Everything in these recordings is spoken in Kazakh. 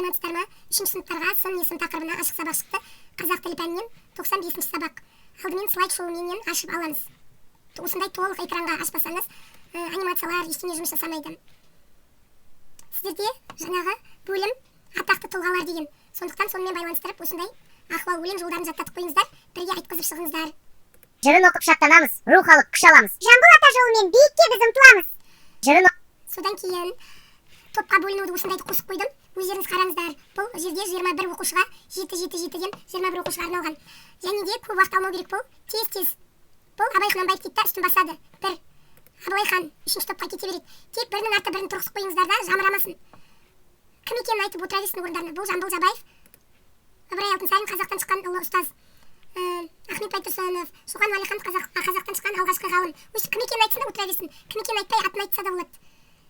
саламатсыздар ма? 3-ші сыныптарға сын есім тақырыбына ашық сабақ шықты. Қазақ тілі пәнінен 95-ші сабақ. Алдымен слайд-шоуменен ашып аламыз. Осындай толық экранға ашпасаңыз, анимациялар ештеңе жұмыс жасамайды. Сіздерде жаңағы бөлім атақты тұлғалар деген. Сондықтан сонымен байланыстырып, осындай ахуал өлең жолдарын жаттатып қойыңыздар, бірге айтқызып шығыңыздар. Жырын оқып шаттанамыз, рухалық күш аламыз. Жамбыл ата жолымен биікке біз ұмтыламыз. Жырын Содан кейін топқа бөлінуді осындайды қосып қойдым. Өздеріңіз қараңыздар. Бұл жерде 21 оқушыға 7-7-7-ден 21 оқушыға арналған. Және де көп уақыт алмау керек бұл. Тез-тез. Бұл Абай Құнанбаев дейді да, үстін басады. Бір. Абылай хан 3-ші топқа кете береді. Тек бірінің арты бірін тұрғызып қойыңыздар да, жамырамасын. Кім екенін айтып отыра берсін орындарына. Бұл Жамбыл Жабаев, Ыбырай Алтынсарин, қазақтан шыққан ұлы ұстаз. Ахмет Байтұрсынов, Шоқан Уәлихан, қазақтан шыққан алғашқы ғалым. Осы кім екенін айтсын да отыра берсін. Кім екенін айтпай атын айтса да болады.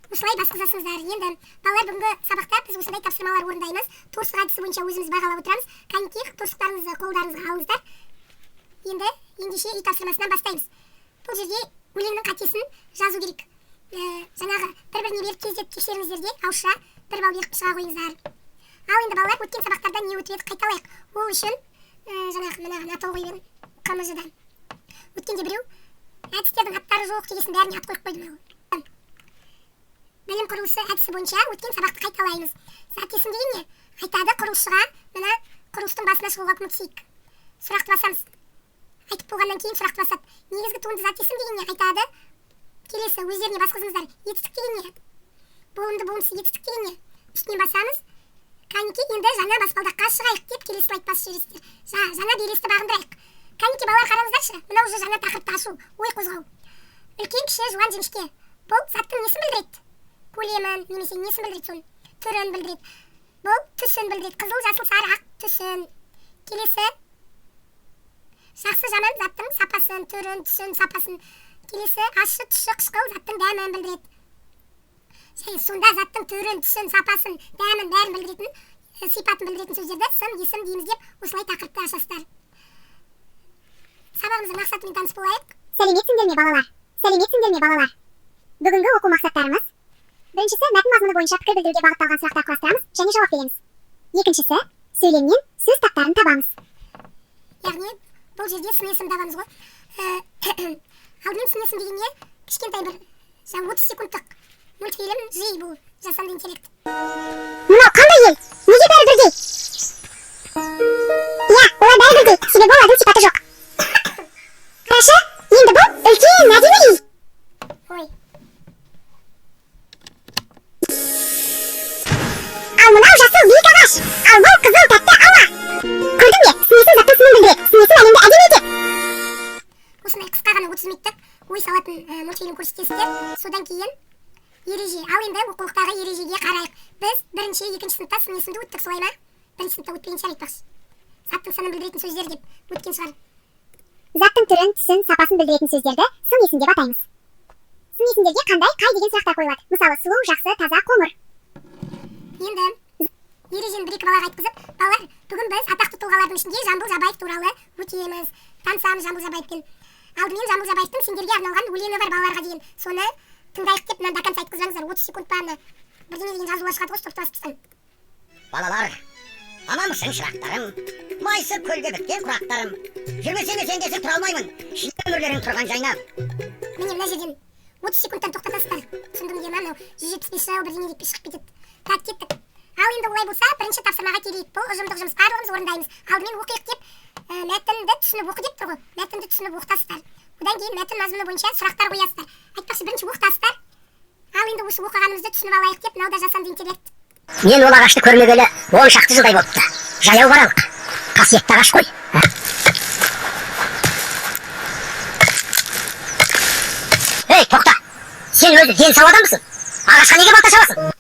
Осылай басқызасыңыздар. Енді балалар, бүгінгі сабақта біз осындай тапсырмалар орындаймыз. Торсық әдісі бойынша өзіміз бағалап отырамыз. Кәнекей торсықтарыңызды қолдарыңызға алыңыздар. Енді ендеше үй тапсырмасынан бастаймыз. Бұл жерде өлеңнің қатесін жазу керек. Жаңағы бір-біріне беріп тездетіп тексеріңіздер де, ауызша бір балл беріп шыға қойыңыздар. Ал енді балалар, өткен сабақтарда не өтіп еді қайталайық. Ол үшін жаңағы мына атау қойып КМЖ-дан. Өткенде біреу әдістердің аттары жоқ дегесін бәріне ат қойып қойдым. Білім құрылысы әдісі бойынша өткен сабақты қайталаймыз. Затесін деген не? Айтады, құрылысшыға мына құрылыстың басына шығуға көмектесейік. Сұрақты басамыз. Айтып болғаннан кейін сұрақты басады. Негізгі туынды затесін деген не? Айтады. Келесі өздеріне басқызыңыздар. Етістік деген не? Болымды болымсыз етістік деген не? Үстінен басамыз. Кәнекей, енді жаңа баспалдаққа шығайық деп келесі слайд басып жібересіздер. Жаңа белесті бағындырайық. Кәнекей, балалар қараңыздаршы. Мына уже жаңа тақырыпты ашу, ой қозғау. Үлкен, кіші, жуан, жіңішке. Бұл заттың несін білдіреді? Көлемін, немесе несін білдіреді соның? Түрін білдіреді. Бұл түсін білдіреді. Қызыл, жасыл, сары, ақ түсін. Келесі жақсы, жаман заттың сапасын, түрін, түсін, сапасын. Келесі ащы, тұщы, қышқыл заттың дәмін білдіреді. Сонда заттың түрін, түсін, сапасын, дәмін, бәрін білдіретін, сипатын білдіретін сөздерді сын, есім дейміз деп осылай тақырыпты ашасыздар. Сабағымыздың мақсатымен таныс болайық. Сәлеметсіңдер ме балалар? Сәлеметсіңдер ме балалар? Бүгінгі оқу мақсаттарымыз: біріншісі, мәтін мазмұны бойынша пікір білдіруге бағытталған сұрақтар құрастырамыз және жауап береміз. Екіншісі, сөйлемнен сөз таптарын табамыз. Яғни бұл жерде сын есім табамыз ғой. Алдымен сын есім деген не? Кішкентай бір 30 секундтық мультфильм жей, бұл жасанды интеллект. Мынау қандай ел? Неге бәрі бірдей? Иә, олар бәрі бірдей, себебі олардың сипаты жоқ. Қарашы, енді бұл үлкен әдемі үй. Ой. Ал мынау жасыл биік ағаш, ал бұл қызыл тәтті ауа. Көрдің бе? Сын есім заттың сынын білдіреді, сын есім әлемді әдемі етеді. Осындай қысқа ғана 30 минуттық ой салатын мультфильм көрсетесіздер. Содан кейін ереже. Ал енді оқулықтағы ережеге қарайық. Біз бірінші, екінші сыныпта сын есімді өттік, солай ма? Бірінші сыныпта өтпеген шығар айтпақшы. Заттың сынын білдіретін сөздер деп өткен шығар. Заттың түрін, түсін, сапасын білдіретін сөздерді сын есім деп атаймыз. Сын есімдерге қандай, қай деген сұрақтар қойылады? Мысалы, сұлу, жақсы, таза, қоңыр. Енді ережені бір-екі балаға айтқызып, балалар, бүгін біз атақты тұлғалардың ішінде Жамбыл Жабаев туралы өтеміз. Танысамыз Жамбыл Жабаевпен. Алдымен Жамбыл Жабаевтың сендерге арналған өлеңі бар балаларға деген. Соны тыңдайық деп мына даканс айтқызаңыздар. 30 секунд па бірдеңе деген жазуға шығады ғой, тоқтап тұрсаң. Балалар, аманмысың шырақтарым, майсы көлге біткен құрақтарым. Жүрмесең сендесі тұра алмаймын, шын өмірлерің тұрған жайнап. Міне мына жерден 30 секундтан тоқтатасыздар. Түсіндім де мынау 175 жыл бірдеңе деп шығып кетеді. Так, кеттік. Ал енді олай болса, бірінші тапсырмаға келейік. Бұл ұжымдық жұмыс, барлығымыз орындаймыз. Алдымен оқиық деп, мәтінді түсініп оқы деп тұр ғой. Мәтінді түсініп оқытасыздар. Одан кейін мәтін мазмұны бойынша сұрақтар қоясыздар. Айтпақшы, бірінші оқытасыздар. Ал енді осы оқығанымызды түсініп алайық деп, мынау да жасанды интеллект. Мен ол ағашты көрмегелі 10 шақты жылдай болыпты. Жаяу баралық. Қасиетті ағаш қой. Ей, тоқта. Сен өзі дені сау адамсың. Ағашқа неге балта шабасың?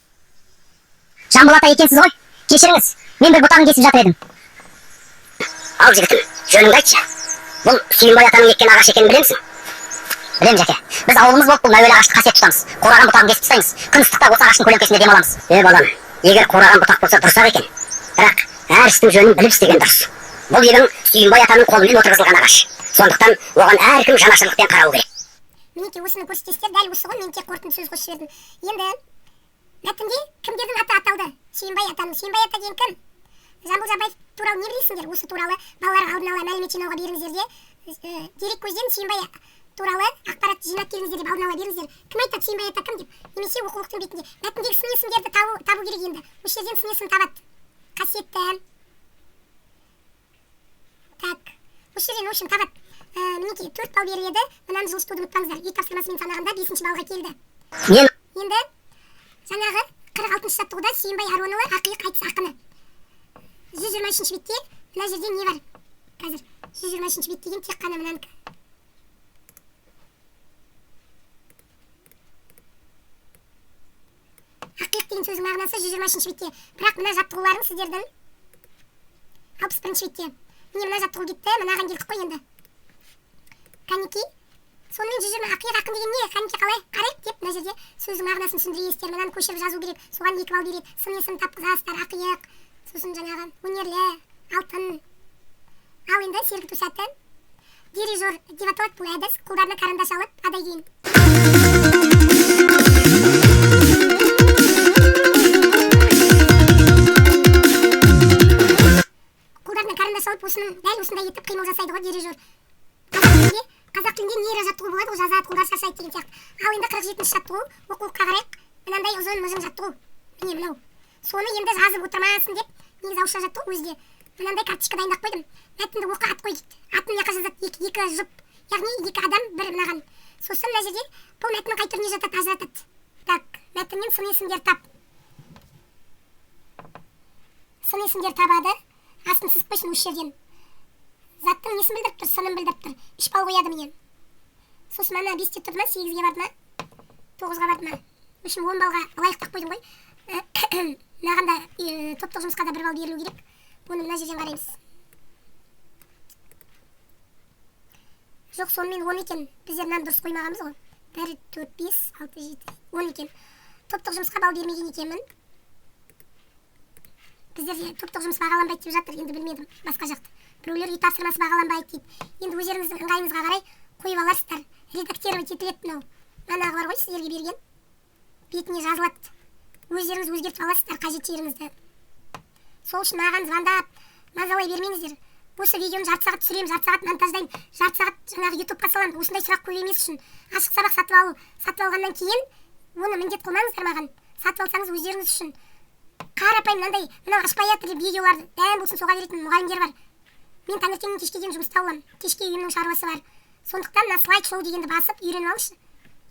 Жамбыл ата екенсіз ғой. Кешіріңіз, мен бір бұтағын кесіп жатыр едім. Ал жігітім, жөніңді айтшы. Бұл Сүйінбай атаның еккен ағаш екенін білемісің? Білем жәке. Біз ауылымыз болып бұл мәуелі ағашты қасиет тұтамыз. Қураған бұтағын кесіп тастаймыз. Күн ыстықта осы ағаштың көлеңкесінде дем аламыз. Балам, егер қураған бұтақ болса дұрыс-ақ екен. Бірақ әр істің жөнін біліп істеген дұрыс. Бұл егін Сүйінбай атаның қолымен отырғызылған ағаш. Сондықтан оған әркім жанашырлықпен қарауы керек. Мінекей осыны көрсетесіздер, дәл осы ғой, мен тек қорытынды сөз қосып жібердім. Енді мәтінде кімдердің аты аталды? Сүйінбай атаның. Сүйінбай ата деген кім? Жамбыл Жабаев туралы не білесіңдер? Осы туралы балаларға алдын ала мәлімет жинауға беріңіздер де, дерек көзден Сүйінбай туралы ақпарат жинап келіңіздер деп алдын ала беріңіздер. Кім айтады Сүйінбай ата кім деп? Немесе оқулықтың бетінде. Мәтіндегі сын есімдерді табу керек енді. Осы жерден сын есім табады. Қасиетті. Так. Осы жерден общем табады. Мінекей 4 балл беріледі. Мынаны жылыстыруды ұмытпаңыздар. Үй тапсырмасымен санағанда 5-ші балға келді. Енді жаңағы 46-шы жаттығуда Сүйінбай Аронұлы ақиық айтыс ақыны. 123-ші бетте мына жерде не бар? Қазір 123-ші бет деген тек қана мынанікі. Ақиық деген сөздің мағынасы 123-ші бетте. Бірақ мына жаттығуларың сіздердің 61-ші бетте. Міне мына жаттығу кетті, мынаған келдік қой енді. Қанеки. Сонымен 120 ақиық ақын деген не? Қанеки қалай? Қарайық деп мына жерде сөздің мағынасын түсіндіресіздер. Мынаны көшіріп жазу керек. Соған 2 балл береді. Сын есім тапқызасыздар, ақиық. Сосын жаңағы өнерлі, алтын. Ал енді сергіту сәті. Дирижер деп аталады бұл әдіс. Қолдарына карандаш алып, адай кейін. Қолдарына карандаш алып, осының дәл осындай етіп қимыл жасайды ғой дирижер. Қазақ тілінде нейро жаттығу болады, ол жазады, қолдар шаршайды деген сияқты. Ал енді 47-ші жаттығу, оқулыққа қарайық. Мынандай ұзын мыжың жаттығу. Міне мынау. Соны енді жазып отырмасын деп, негізі ауызша жаттығу өзде. Мынандай карточка дайындап қойдым. Мәтінді оқы ат қой дейді. Атын мына жаққа жазады, екі жұп. Яғни 2 адам бір мынаған. Сосын мына жерде бұл мәтіннің қай түріне жатады, ажыратады. Так, мәтіннен сын есімдер тап. Сын есімдер табады. Астын сызып қойсын осы жерден. Заттың несін білдіріп тұр, сынын білдіріп тұр. 3 балл қояды менен. Сосын ана 5-те тұрды ма, 8-ге барды ма, 9-ға барды ма. Үшін 10 балға лайықтап қойдым ғой. Мынаған да топтық жұмысқа да 1 балл берілу керек. Оны мына жерден қараймыз. Жоқ, сонымен 10 екен. Біздер мынаны дұрыс қоймағанбыз ғой. 1, 4, 5, 6, 7, 10 екен. Топтық жұмысқа балл бермеген екенмін. Біздер топтық жұмыс бағаланбайды деп жатыр, енді білмедім басқа жақты. Біреулер үй тапсырмасы бағаланбайды дейді. Енді өздеріңіздің ыңғайыңызға қарай қойып аларсыздар. Редактировать етіледі мынау. Манағы бар ғой сіздерге берген. Бетіне жазылады. Өздеріңіз өзгертіп аласыздар қажет жеріңізді. Сол үшін маған звондап, мазалай бермеңіздер. Осы видеоны жарты сағат түсіремін, жарты сағат монтаждаймын, жарты сағат жаңағы ютубқа саламын. Осындай сұрақ көп емес үшін. Ашық сабақ сатып алғаннан кейін оны міндет қылмаңыздар маған. Сатып алсаңыз өздеріңіз үшін. Қарапайым мынандай, мынау ашпай жатыр деп видеоларды дәм болсын соға беретін мұғалімдер бар. Мен таңертеңнен кешке дейін жұмыста боламын. Кешке үйімнің шаруасы бар. Сондықтан мына слайд-шоу дегенді басып үйреніп алыңызшы.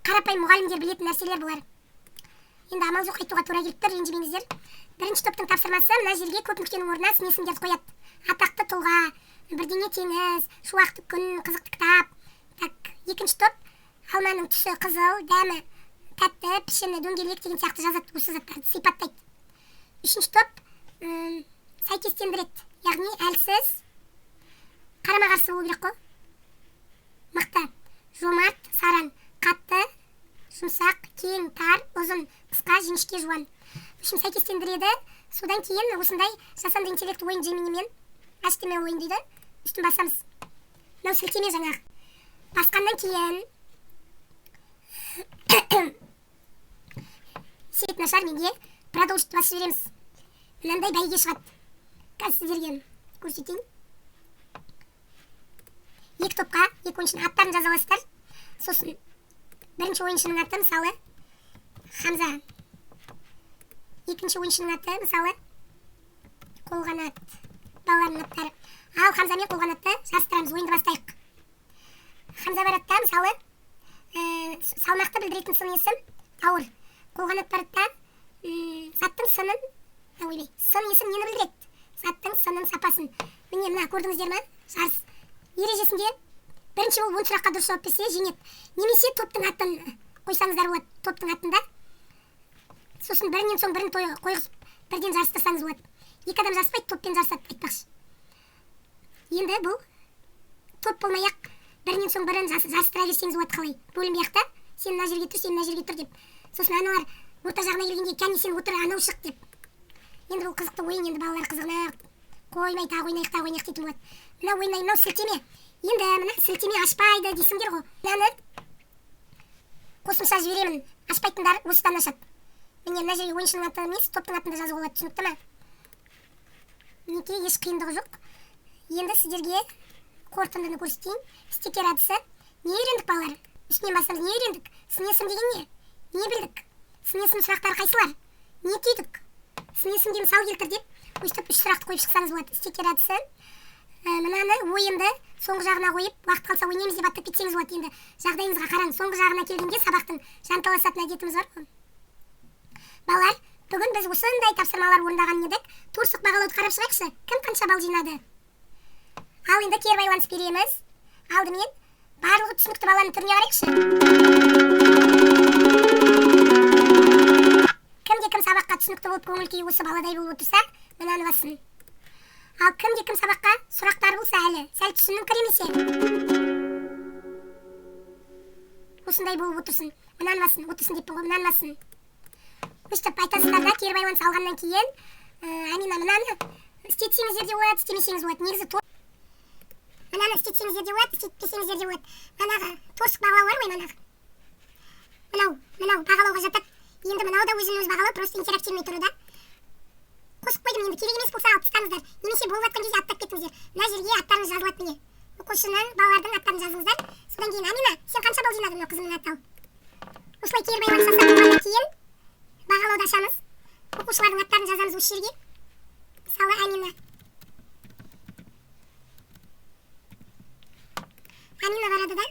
Қарапайым мұғалімдер білетін нәрселер бұлар. Енді амал жоқ айтуға тура келіп тұр, ренжімеңіздер. Бірінші топтың тапсырмасы мына жерге көп нүктенің орнына сын есімдерді қояды. Атақты тұлға, бірдеңе теңіз, шуақты күн, қызықты кітап. Так, екінші топ алманың түсі қызыл, дәмі тәтті, пішіні дөңгелек деген сияқты жазады, осы заттарды сипаттайды. Үшінші топ сәйкестендіреді, яғни әлсіз, қарама-қарсы болу керек қой. Мықты, жомарт, саран, қатты, жұмсақ, кең, тар, ұзын, қысқа, жіңішке, жуан. Үшін сәйкестендіреді. Содан кейін осындай жасанды интеллект ойын Geminiмен HTML ойын дейді. Үстін басамыз. Мынау сілтеме жаңағы. Басқаннан кейін свет нашар менде продолжить басып жібереміз. Мынандай бәйге шығады. Қазір сіздерге көрсетейін. 2 топқа 2 ойыншының аттарын жазалайсыздар. Сосын бірінші ойыншының аты мысалы Хамза. Екінші ойыншының аты мысалы Қолғанат. Балалардың аттары. Ал Хамза мен Қолғанатты жарыстырамыз, ойынды бастайық. Хамза баратта мысалы салмақты білдіретін сын есім ауыр. Қолғанат баратта заттың сынын, сын есім нені білдіреді? Заттың сынын, сапасын. Міне мына көрдіңіздер ме? Жарыс. Ережесінде бірінші болып 10 сұраққа дұрыс жауап берсе жеңеді. Немесе топтың атын қойсаңыздар болады, топтың атында. Сосын бірінен соң бірін қойғызып, бірден жарыстырсаңыз болады. 2 адам жарыспайды, топпен жарысады, айтпақшы. Енді бұл топ болмай-ақ бірінен соң бірін жарыстыра берсеңіз болады қалай. Бөлінбей ақ та, сен мына жерге тұр, сен мына жерге тұр деп. Сосын аналар орта жағына келгенде, кәне сен отыр, анау шық деп. Енді бұл қызықты ойын, енді балалар қызығына қоймай тағы ойнайық дейтін болады. Мына ойнай, мынау сілтеме. Енді мына сілтеме ашпайды дейсіңдер ғой. Мынаны қосымша жіберемін. Ашпайтындар осыдан ашады. міне мына жерге ойыншының аты емес топтың атын да жазуға болады, түсінікті ма? Мінекей, еш қиындығы жоқ. Енді сіздерге қорытындыны көрсетейін. Стикер әдісі. Не үйрендік балалар? Үстінен басымыз не үйрендік? Сын есім деген не? Не білдік? Сын есім сұрақтары қайсылар? Не түйдік? Сын есімге мысал келтір деп өйстіп 3 сұрақты қойып шықсаңыз болады. Стикер әдісі. Мынаны ойынды соңғы жағына қойып, уақыт қалса ойнаймыз деп аттап кетсеңіз болады. Енді жағдайыңызға қараңыз. Соңғы жағына келгенде сабақтың жанталасатын әдетіміз бар ғой. Балалар, бүгін біз осындай тапсырмалар орындаған едік. Торсық бағалауды қарап шығайықшы. Кім қанша балл жинады? Ал енді кері байланыс береміз. Алдымен барлығы түсінікті баланың түріне қарайықшы. Кімде-кім сабаққа түсінікті болып көңіл күйі осы баладай болып отырса, мынаны бассын. Ал кімде-кім сабаққа сұрақтар болса әлі, сәл түсініңкіремесе, осындай болып отырсын. Мынаны бассын, отырсын деп ғой, мынаны бассын. Өстіп айтасыздар да, кері байланыс алғаннан кейін, Амина, мынаны істетсеңіздер де болады, істемесеңіз болады. Негізі мынаны істетсеңіздер де болады, істетпесеңіздер де болады. Манағы торсық бағалау бар ғой, манағы. Мынау бағалауға жатады. Енді мынау да өзін-өз бағалау, просто интерактивный түрі да. Қосып қойдым, енді керек емес болса алып тастаңыздар. Немесе болып жатқан кезде аттап кетіңіздер. Мына жерге аттарыңыз жазылады міне. Оқушының, балалардың аттарын жазыңыздар. Содан кейін, Амина, сен қанша балл жинадың, мынау қызымның аты ал. Осылай кері байланыс жасап болғаннан кейін бағалауды ашамыз. Оқушылардың аттарын жазамыз осы жерге. Мысалы, Амина. Амина барады да.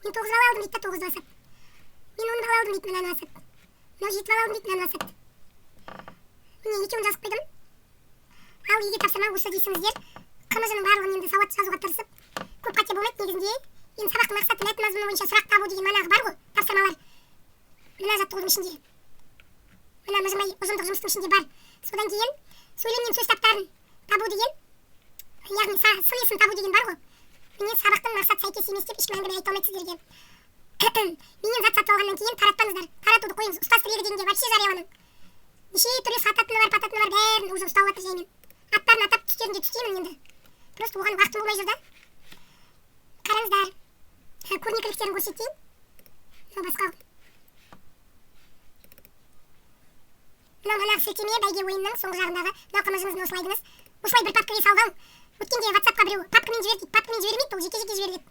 Мен 9 балл алдым дейді да, 9 басады. Мен 10 балл алдым дейді, мынаны басады. Мынау 7 балл алдым дейді, мынаны басады. Міне, екеуін жазып қойдым. Ал үйге тапсырма осы дейсіңіздер. КМЖ-ның барлығын енді сауатты жазуға тырысып, көп қате болмайды негізінде. Енді сабақтың мақсаты мәтін мазмұны бойынша сұрақ табу деген манағы бар ғой, тапсырмалар. Мына жаттығудың ішінде. Мына мыжымай ұжымдық жұмыстың ішінде бар. Содан кейін сөйлемнен сөз таптарын табу деген, яғни сын есім табу деген бар ғой. Міне сабақтың мақсаты сәйкес емес деп ешкім әңгіме айта алмайды сіздерге. Менен зат сатып алғаннан кейін таратпаңыздар. Таратуды қойыңыз. Ұстаз тірегі дегенде вообще жарияламын. Неше түрлі сататыны бар, пататыны бар, бәрін уже ұстап жатыр жаймен. Аттарын атап түстерінде түстеймін енді. Просто оған уақытым болмай жүр да. Қараңыздар. Көрнекіліктерін көрсетейін. Мынау басқа. Мынау манағы сілтеме бәйге ойынның соңғы жағындағы. Мынау КМЖ-мыздың осылайдыңыз. Осылай бір папкаға салған. Өткенде WhatsApp-қа біреу папкамен жібер дейді. Папкамен жібермейді, ол жеке-жеке жібереді.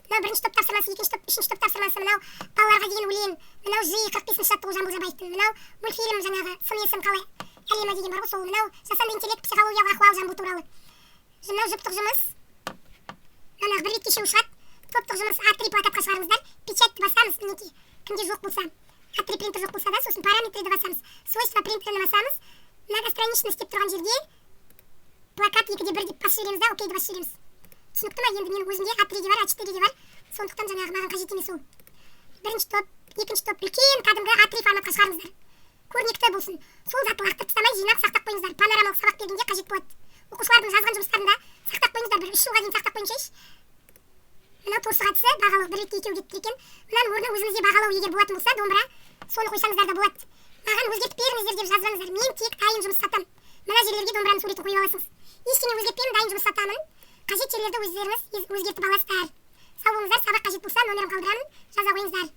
Мынау бірінші топ тапсырмасы, екінші топ, үшінші топ тапсырмасы, мынау балаларға деген өлең, мынау жи 45-ші жаттығу Жамбыл Жабаевтың, мынау мультфильм жаңағы сын есім қалай әлемі деген бар ғой сол, мынау жасанды интеллект психологиялық ахуал Жамбыл туралы. Мынау жұптық жұмыс. Манағы бір рет кешеу шығады. Топтық жұмыс А3 плакатқа шығарыңыздар. Печатьті басамыз, мінекей. Кімде жоқ болса, А3 принтер жоқ болса да, сосын параметрді басамыз. Свойства принтерін басамыз. Многостраничность деп тұрған жерге плакат 2/1 деп басып жібереміз да, окейді басып жібереміз. Түсінікті ма? Енді менің өзімде А3-де бар, А4-де бар. Сондықтан жаңағы маған қажет емес ол. Бірінші топ, екінші топ, үлкен кәдімгі А3 форматқа шығарыңыздар. Көрнекті болсын. Сол затты лақтырып тастамай жинап сақтап қойыңыздар. Панорамалық сабақ бергенде қажет болады. Оқушылардың жазған жұмыстарында сақтап қойыңыздар, бір 3 жылға дейін сақтап қойыңызшы. Мынау торсық әдісі, бағалау бір ретте екеу кетті екен. Мынаның орнына өзіңізде бағалау егер болатын болса, домбыра, соны қойсаңыздар да болады. Маған өзгертіп беріңіздер деп жазбаңыздар. Мен тек дайын жұмыс сатамын. Мына жерлерге домбыраның суретін қойып аласыз. Ештеңе өзгертпеймін, дайын жұмыс сатамын. Қажет жерлерді өздеріңіз өзгертіп аласыздар. Сау болыңыздар, сабақ қажет болса номерім қалдырамын, жаза қойыңыздар.